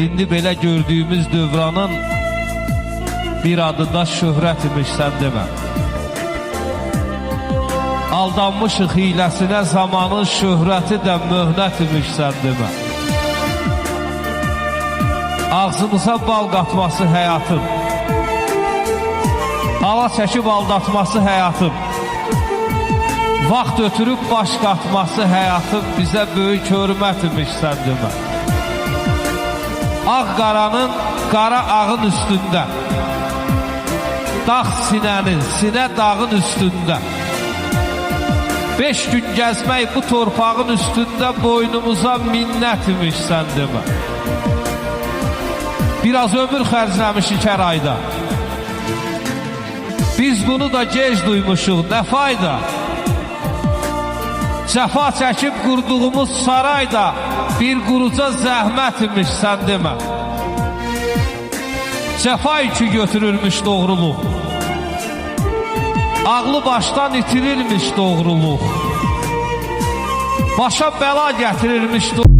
İndi belə gördüyümüz dövranın bir adı da şöhrət imiş, sən demə. Aldanmışıq hiləsinə, zamanın şöhrəti də möhnət imiş, sən demə. Ağzımıza bal qatması həyatım, hala çəkib aldatması həyatım, vaxt ötürüb baş qatması həyatım bizə böyük hörmət imiş, sən demə. Ağ qaranın qara ağın üstündə, dağ sinənin, sinə dağın üstündə, 5 gün gəzmək bu torpağın üstündə boynumuza minnət imiş, sən demə. Biraz ömür xərcləmişik hər ayda, biz bunu da gec duymuşuq, nə fayda. Cəfa çəkib qurduğumuz sarayda bir quruca zəhmət imiş, sən demə. Cəfa yükü götürülmüş doğruluq, ağlı başdan itirilmiş doğruluq, başa bəla gətirilmiş doğruluq.